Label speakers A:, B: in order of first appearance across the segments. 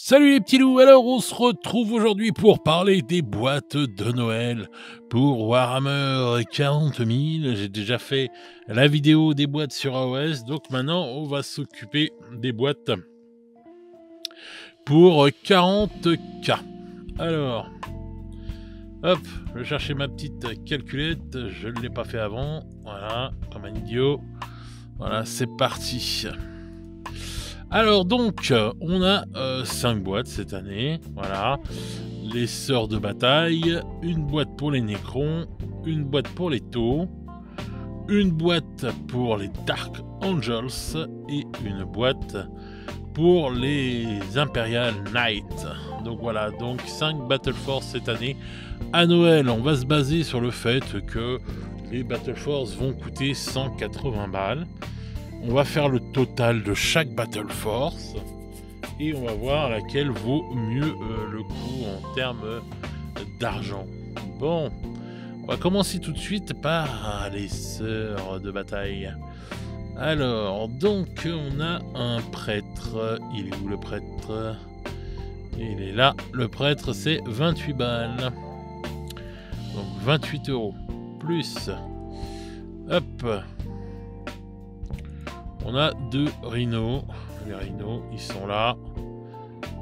A: Salut les petits loups, alors on se retrouve aujourd'hui pour parler des boîtes de Noël pour Warhammer 40 000. J'ai déjà fait la vidéo des boîtes sur AOS, donc maintenant on va s'occuper des boîtes pour 40K. Alors, hop, je vais chercher ma petite calculette, je ne l'ai pas fait avant, voilà, comme un idiot. Voilà, c'est parti. Alors donc, on a 5 boîtes cette année, voilà, les sœurs de bataille, une boîte pour les Nécrons, une boîte pour les Taux, une boîte pour les Dark Angels et une boîte pour les Imperial Knights. Donc voilà, donc 5 Battle Force cette année. À Noël, on va se baser sur le fait que les Battle Force vont coûter 180 balles. On va faire le total de chaque Battle Force et on va voir laquelle vaut mieux le coup en termes d'argent. Bon, on va commencer tout de suite par les sœurs de bataille. Alors, donc on a un prêtre. Il est où le prêtre? Il est là. Le prêtre, c'est 28 balles. Donc 28 €. Plus, hop, on a 2 rhinos. Les rhinos, ils sont là.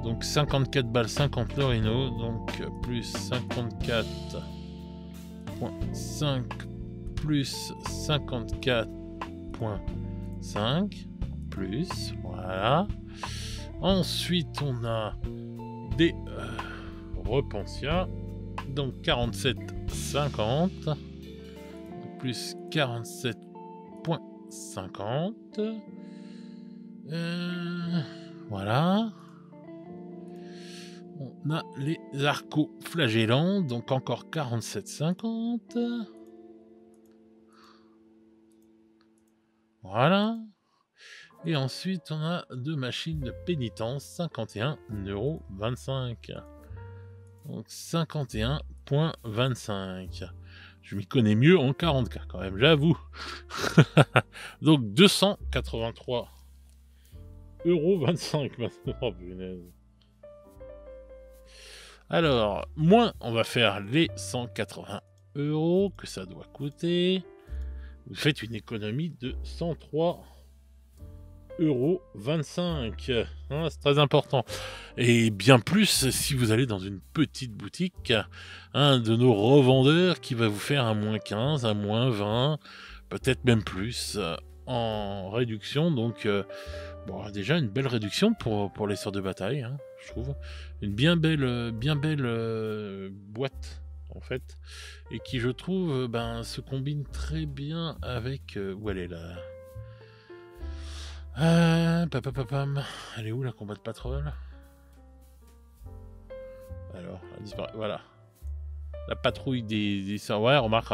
A: Donc 54 balles, 50 le rhino. Donc plus 54.5 plus 54.5 plus. Voilà. Ensuite, on a des Repentia. Donc 47,50 plus 47,50. Voilà. On a les arcos flagellants, donc encore 47,50. Voilà. Et ensuite, on a 2 machines de pénitence, 51,25 €. Donc 51,25. Je m'y connais mieux en 40K quand même, j'avoue. Donc 283,25 € maintenant. Oh, punaise. Alors, moins on va faire les 180 € que ça doit coûter. Vous faites une économie de 103,25 €. Hein, c'est très important. Et bien plus si vous allez dans une petite boutique, un de nos revendeurs qui va vous faire un moins 15, un moins 20, peut-être même plus en réduction. Donc, bon, déjà une belle réduction pour les sœurs de bataille, hein, je trouve. Une bien belle boîte, en fait. Et qui, je trouve, se combine très bien avec... où elle est là? Elle est où la combat de patrol? Alors, elle disparaît. Voilà. La patrouille des ouais, remarque,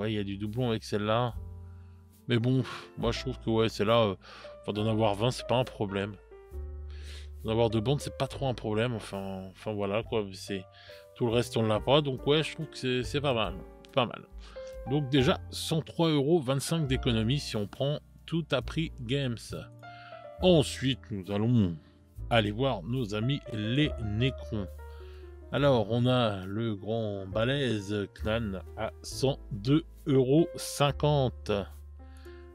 A: il y a du doublon avec celle-là. Mais bon, moi je trouve que ouais, celle-là, d'en avoir 20, c'est pas un problème. D'en avoir 2 bandes, c'est pas trop un problème. Enfin voilà quoi. C'est tout le reste on l'a pas, donc ouais, je trouve que c'est pas mal, pas mal. Donc déjà 103,25 € d'économie si on prend tout à prix Games. Ensuite, nous allons aller voir nos amis les Nécrons. Alors, on a le grand balèze Knan à 102,50 €.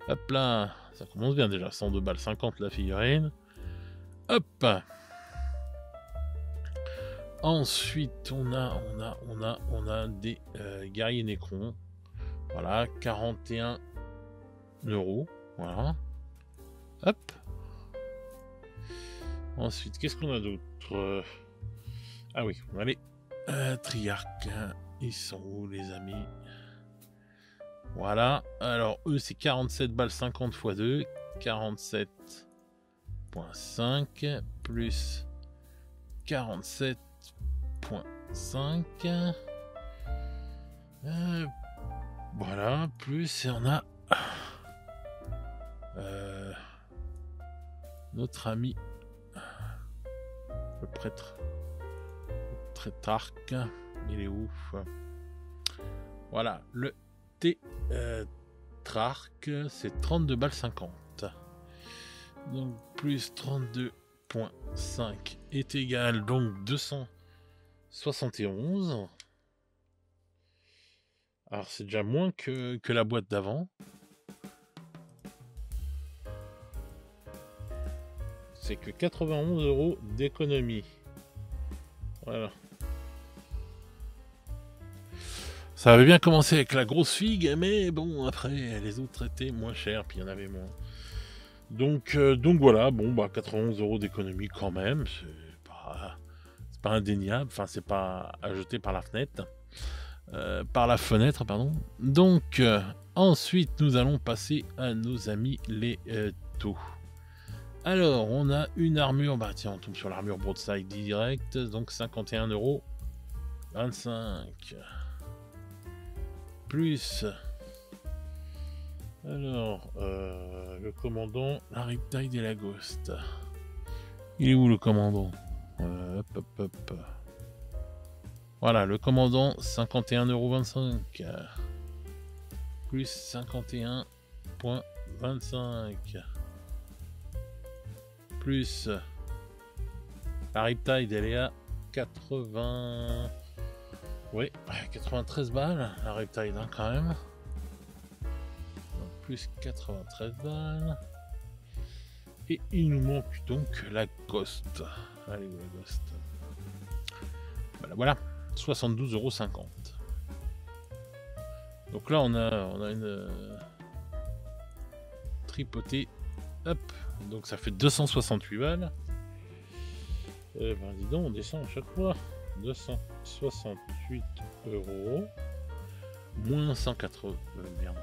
A: Hop là, ça commence bien déjà, 102 balles 50 la figurine. Hop. Ensuite, on a des guerriers Nécrons. Voilà, 41 €. Voilà. Hop. Ensuite, qu'est-ce qu'on a d'autre? Ah oui, allez. Triarque. Ils sont où, les amis? Voilà. Alors, eux, c'est 47 balles 50 x 2. 47,5 plus 47,5. Voilà. Plus, et on a notre ami le prêtre. Tétrarque. Il est ouf. Voilà. Le Tétrarque, c'est 32 balles 50. Donc plus 32,5 est égal donc 271. Alors c'est déjà moins que la boîte d'avant. C'est que 91 € d'économie. Voilà. Ça avait bien commencé avec la grosse figue, mais bon, après, les autres étaient moins chers, puis il y en avait moins. Donc voilà, bon, bah 91 € d'économie quand même, c'est pas indéniable, enfin, c'est pas à jeter par la fenêtre. Par la fenêtre, pardon. Donc, ensuite, nous allons passer à nos amis les taux. Alors, on a une armure, bah tiens, on tombe sur l'armure broadside direct, donc 51,25 €. Plus, alors, le commandant, la Riptide et la Ghost. Il est où le commandant? Hop. Voilà, le commandant, 51,25 €. Plus 51,25 €. Plus la Riptide, elle est à 80... Oui, 93 balles, la Riptide, hein, quand même. Donc, plus 93 balles. Et il nous manque donc la Ghost. Allez, la Ghost. Voilà. 72,50 €. Donc là, on a une tripotée. Hop. Donc ça fait 268 balles. Ben dis donc, on descend à chaque fois. 268 €. Moins 180. Merde.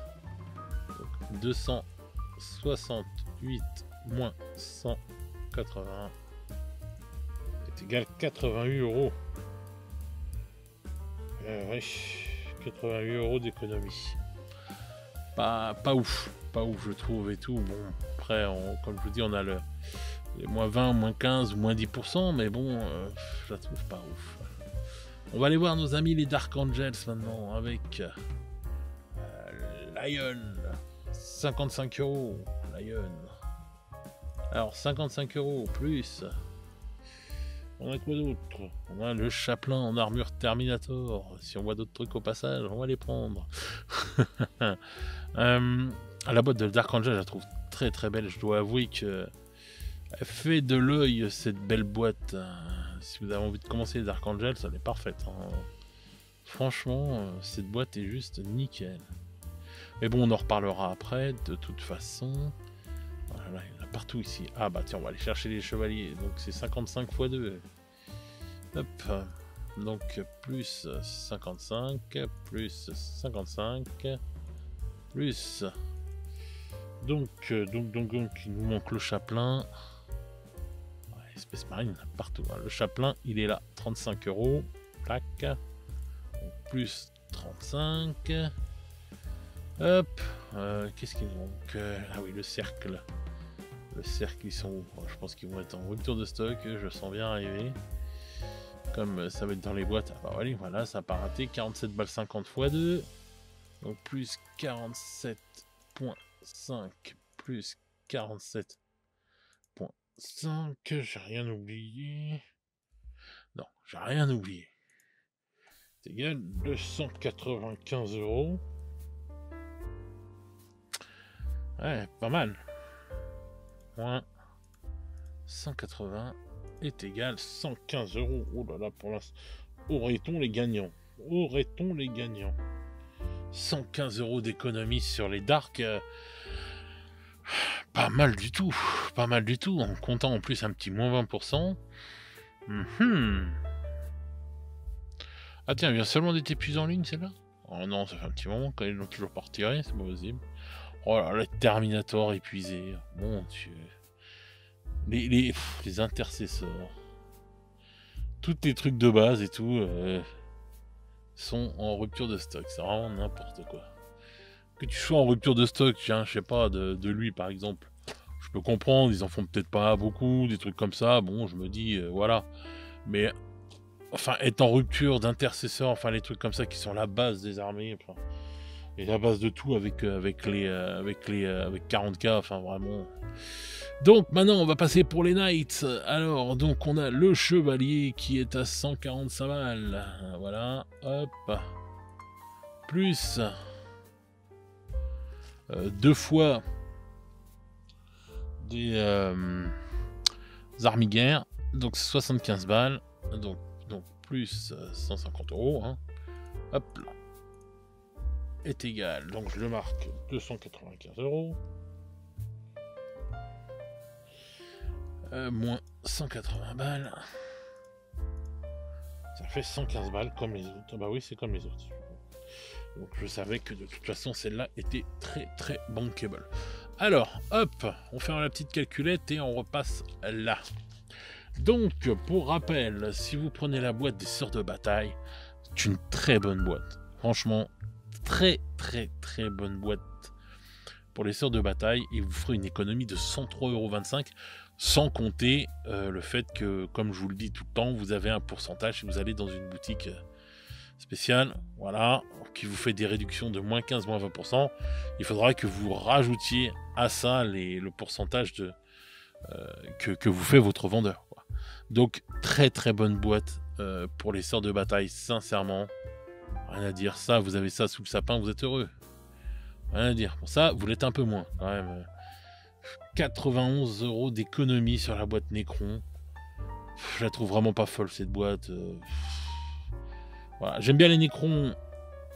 A: Donc 268 moins 180 est égal à 88 €. Ouais, 88 € d'économie. Pas ouf, je trouve et tout. Bon, après, comme je vous dis, on a les moins 20, moins 15 ou moins 10%, mais bon, je la trouve pas ouf. On va aller voir nos amis les Dark Angels maintenant avec Lion. 55 €. Lion. Alors, 55 € plus. On a quoi d'autre? On a le chaplain en armure Terminator. Si on voit d'autres trucs au passage, on va les prendre. La boîte de Dark Angel, je la trouve très très belle. Je dois avouer que elle fait de l'œil cette belle boîte. Si vous avez envie de commencer Dark Angel, elle est parfaite. Hein. Franchement, cette boîte est juste nickel. Mais bon, on en reparlera après, de toute façon. Voilà, il y en a partout ici. Ah bah tiens, on va aller chercher les chevaliers. Donc c'est 55 x 2. Hop. Donc plus 55, plus 55, plus... Donc, il nous manque le chaplain. Ouais, espèce marine, partout. Hein. Le chaplain, il est là. 35 €. Plaque. Donc, plus 35. Hop. Qu'est-ce qu'il manque? Ah oui, le cercle. Le cercle, ils sont où? Je pense qu'ils vont être en rupture de stock. Je sens bien arriver. Comme ça va être dans les boîtes. Ah bah allez, voilà, ça n'a pas raté. 47 balles 50 x 2. Donc plus 47,5 plus 47,5. J'ai rien oublié. Non, j'ai rien oublié. C'est égal 295 €. Ouais, pas mal. Moins 180 est égal 115 €. Oh là là, pour l'instant. Aurait-on les gagnants? 115 € d'économie sur les darks. Pas mal du tout. En comptant en plus un petit moins 20%. Ah tiens, elle vient seulement d'être épuisée en ligne, celle-là? Oh non, ça fait un petit moment qu'elles l'ont toujours pas retiré, c'est pas possible. Oh là, le Terminator épuisé. Mon Dieu. Les intercesseurs. Tous les trucs de base et tout sont en rupture de stock. C'est vraiment n'importe quoi. Que tu sois en rupture de stock, tiens, je sais pas, de lui par exemple. Je peux comprendre, ils en font peut-être pas beaucoup, des trucs comme ça. Bon, je me dis, voilà. Mais, enfin, être en rupture d'intercesseurs, enfin, les trucs comme ça qui sont la base des armées, enfin, et la base de tout avec 40K, enfin, vraiment. Donc maintenant on va passer pour les Knights. Alors donc on a le chevalier qui est à 145 balles. Voilà, hop. Plus 2 fois des armes guerre. Donc 75 balles. Donc plus 150 €. Hein. Hop là. Est égal. Donc je le marque 295 €. Moins 180 balles. Ça fait 115 balles comme les autres. Bah oui, c'est comme les autres. Donc je savais que de toute façon celle-là était très très bankable. Alors, hop, on fait la petite calculette et on repasse là. Donc, pour rappel, si vous prenez la boîte des sœurs de bataille, c'est une très bonne boîte. Franchement, très très très bonne boîte pour les sœurs de bataille et vous ferez une économie de 103,25 €. Sans compter le fait que, comme je vous le dis tout le temps, vous avez un pourcentage si vous allez dans une boutique spéciale, voilà, qui vous fait des réductions de moins 15, moins 20%. Il faudra que vous rajoutiez à ça le pourcentage que vous fait votre vendeur, quoi. Donc, très très bonne boîte pour les sœurs de bataille, sincèrement. Rien à dire, ça, vous avez ça sous le sapin, vous êtes heureux. Rien à dire. Pour ça, vous l'êtes un peu moins, quand même. 91 € d'économie sur la boîte Necron. Je la trouve vraiment pas folle cette boîte. Voilà. J'aime bien les Necrons.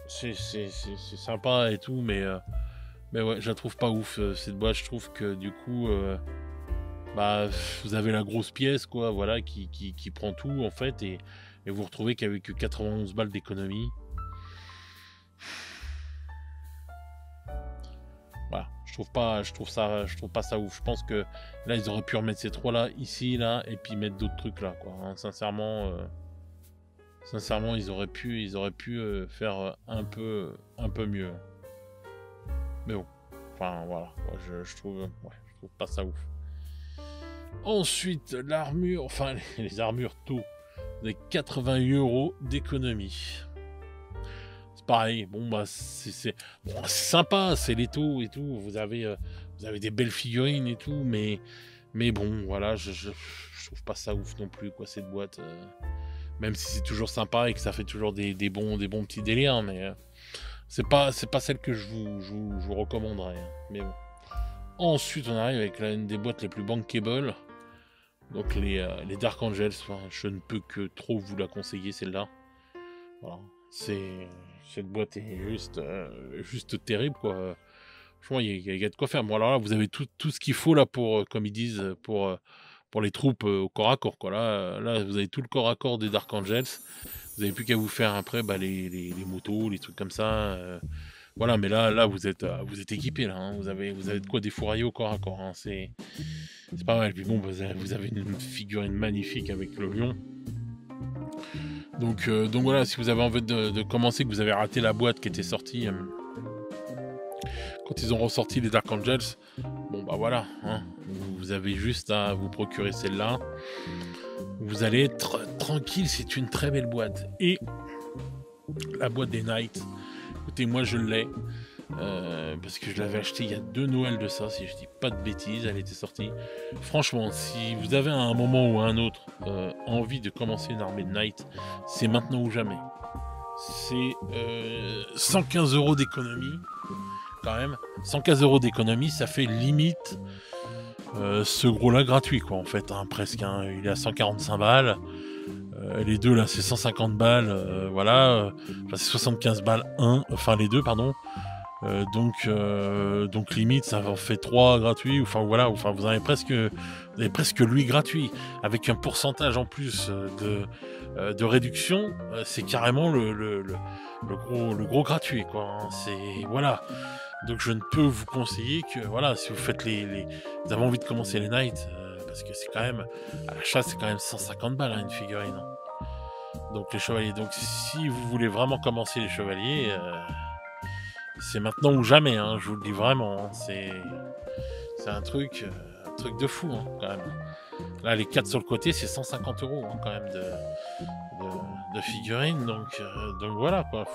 A: C'est sympa et tout, mais ouais, je la trouve pas ouf cette boîte. Je trouve que du coup, bah, vous avez la grosse pièce, quoi, voilà, qui prend tout en fait, et vous retrouvez qu'avec 91 balles d'économie. Voilà, je trouve pas ça ouf. Je pense que là ils auraient pu remettre ces trois là ici, là, et puis mettre d'autres trucs là, quoi. Hein, sincèrement, ils auraient pu faire un peu mieux. Mais bon, enfin voilà, je trouve pas ça ouf. Ensuite, l'armure, enfin les armures taux, des 88 € d'économie. Pareil, bon bah c'est sympa, c'est les taux et tout, vous avez des belles figurines et tout, mais bon voilà, je trouve pas ça ouf non plus, quoi, cette boîte, même si c'est toujours sympa et que ça fait toujours des bons petits délires, mais c'est pas celle que je vous recommanderais, hein, mais bon. Ensuite on arrive avec une des boîtes les plus bankable, donc les Dark Angels. Enfin, je ne peux que trop vous la conseiller, celle-là. Voilà, cette boîte est juste terrible, quoi. Franchement, il y a de quoi faire. Bon, alors là, vous avez tout ce qu'il faut là pour, comme ils disent, pour les troupes au corps à corps, quoi. Là, vous avez tout le corps à corps des Dark Angels. Vous n'avez plus qu'à vous faire après les motos, les trucs comme ça. Voilà, mais là, vous êtes équipé là. Hein. Vous avez de quoi défourailler au corps à corps. Hein. C'est pas mal. Puis bon, vous avez une figurine magnifique avec le lion. Donc voilà, si vous avez envie de commencer, que vous avez raté la boîte qui était sortie quand ils ont ressorti les Dark Angels, bon bah voilà, hein, vous avez juste à vous procurer celle-là. Vous allez être tranquille, c'est une très belle boîte. Et la boîte des Knights, écoutez, moi je l'ai, parce que je l'avais acheté il y a 2 Noëls de ça, si je dis pas de bêtises, elle était sortie. Franchement, si vous avez à un moment ou à un autre envie de commencer une armée de Knights, c'est maintenant ou jamais. C'est 115 € d'économie, quand même. 115 € d'économie, ça fait limite ce gros-là gratuit, quoi, en fait, hein, presque. Hein. Il est à 145 balles. Les deux, là, c'est 150 balles. Voilà. Enfin, c'est 75 balles, les deux, pardon. Donc limite ça en fait 3 gratuits, enfin voilà, enfin vous avez presque lui gratuit avec un pourcentage en plus de réduction, c'est carrément le gros gratuit, quoi, hein. C'est voilà, donc je ne peux vous conseiller que voilà, si vous faites vous avez envie de commencer les Knights, parce que c'est quand même à l'achat, c'est quand même 150 balles, hein, une figurine, hein. Donc les chevaliers, donc si vous voulez vraiment commencer les chevaliers, c'est maintenant ou jamais, hein, je vous le dis vraiment, hein, c'est un truc de fou, hein, quand même. Là, les 4 sur le côté, c'est 150 €, hein, quand même, de figurines, donc voilà, quoi,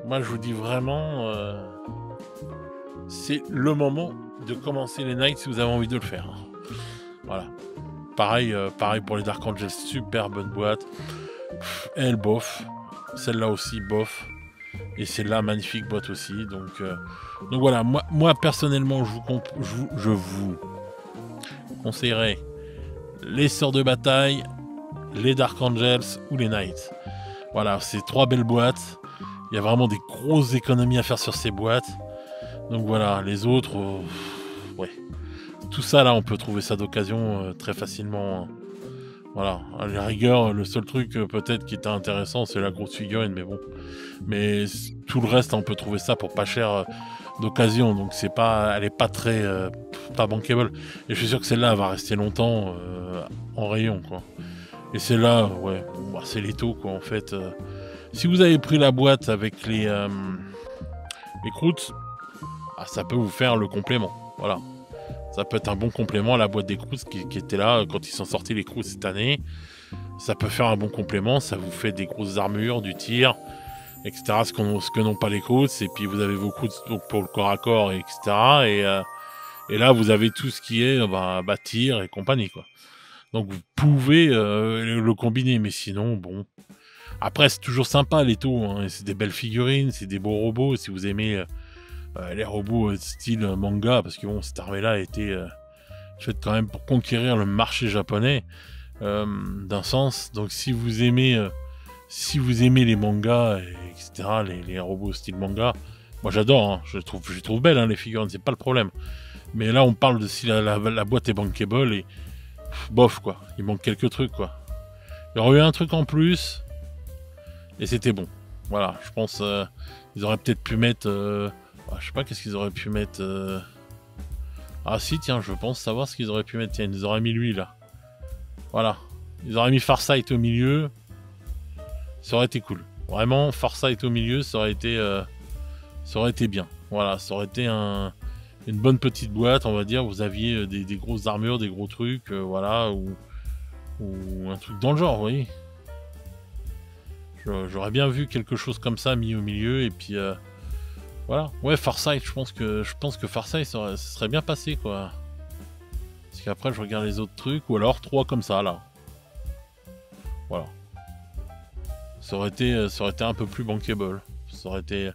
A: moi je vous dis vraiment, c'est le moment de commencer les Knights si vous avez envie de le faire. Voilà. Pareil, pareil pour les Dark Angels, super bonne boîte. Elle, bof. Celle-là aussi, bof. Et celle-là, magnifique boîte aussi. Donc voilà, moi personnellement, je vous conseillerais les Sœurs de Bataille, les Dark Angels ou les Knights. Voilà, c'est 3 belles boîtes. Il y a vraiment des grosses économies à faire sur ces boîtes. Donc voilà, les autres, ouais. Tout ça là, on peut trouver ça d'occasion très facilement. Voilà, à la rigueur, le seul truc peut-être qui était intéressant, c'est la grosse figurine, mais bon. Mais tout le reste, on peut trouver ça pour pas cher d'occasion, donc c'est pas, elle est pas très, pas bankable. Et je suis sûr que celle-là va rester longtemps en rayon, quoi. Et celle-là, ouais, bon, bah, c'est les taux, quoi, en fait. Si vous avez pris la boîte avec les croûtes, ah, ça peut vous faire le complément, voilà. Ça peut être un bon complément à la boîte des Croods qui était là quand ils sont sortis les Croods cette année. Ça peut faire un bon complément, ça vous fait des grosses armures, du tir, etc. Ce que n'ont pas les Croods. Et puis vous avez vos Croods pour le corps à corps, etc. Et là vous avez tout ce qui est tir et compagnie, quoi. Donc vous pouvez le combiner, mais sinon, bon. Après c'est toujours sympa les taux, hein. C'est des belles figurines, c'est des beaux robots. Si vous aimez... les robots style manga, parce que bon, cette armée-là a été faite quand même pour conquérir le marché japonais d'un sens. Donc si vous aimez les mangas, etc., les robots style manga, moi j'adore, hein, je les trouve belles, hein, les figurines, c'est pas le problème. Mais là on parle de si la boîte est bankable et bof, quoi, il manque quelques trucs, quoi. Il y aurait eu un truc en plus et c'était bon. Voilà, je pense ils auraient peut-être pu mettre je sais pas qu'est-ce qu'ils auraient pu mettre. Ah si, tiens, je pense savoir ce qu'ils auraient pu mettre. Tiens, ils auraient mis lui là. Voilà. Ils auraient mis Farsight au milieu. Ça aurait été cool. Vraiment, Farsight au milieu, ça aurait été bien. Voilà, ça aurait été une bonne petite boîte, on va dire. Vous aviez des grosses armures, des gros trucs, voilà, ou un truc dans le genre, vous voyez. J'aurais bien vu quelque chose comme ça mis au milieu, et puis... voilà, ouais, Farsight, je pense que Farsight ça serait bien passé, quoi. Parce qu'après je regarde les autres trucs, ou alors 3 comme ça là. Voilà. Ça aurait été un peu plus bankable. Ça aurait été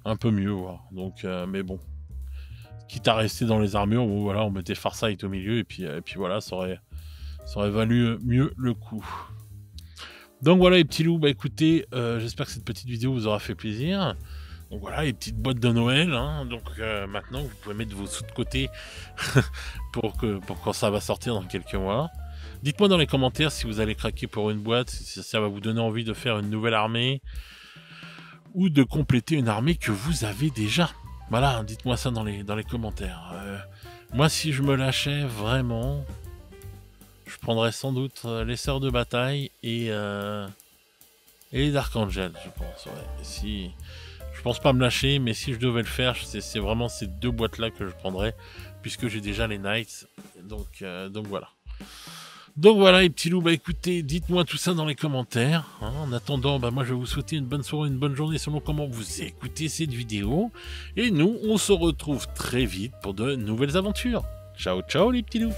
A: un peu mieux, voilà. Donc, mais bon. Quitte à rester dans les armures, bon, voilà, on mettait Farsight au milieu, et puis voilà, ça aurait valu mieux le coup. Donc voilà les petits loups, bah écoutez, j'espère que cette petite vidéo vous aura fait plaisir. Donc voilà, les petites boîtes de Noël, hein. Donc maintenant vous pouvez mettre vos sous de côté pour quand ça va sortir dans quelques mois. Dites-moi dans les commentaires si vous allez craquer pour une boîte, si ça va vous donner envie de faire une nouvelle armée ou de compléter une armée que vous avez déjà. Voilà, dites-moi ça dans les commentaires. Moi si je me lâchais vraiment, je prendrais sans doute les Sœurs de Bataille et les Dark Angels, je pense. Ouais. Je pense pas me lâcher, mais si je devais le faire, c'est vraiment ces 2 boîtes-là que je prendrais, puisque j'ai déjà les Knights. Donc voilà. Donc voilà les petits loups, bah écoutez, dites-moi tout ça dans les commentaires. Hein. En attendant, bah moi je vais vous souhaiter une bonne soirée, une bonne journée selon comment vous écoutez cette vidéo. Et nous, on se retrouve très vite pour de nouvelles aventures. Ciao ciao les petits loups.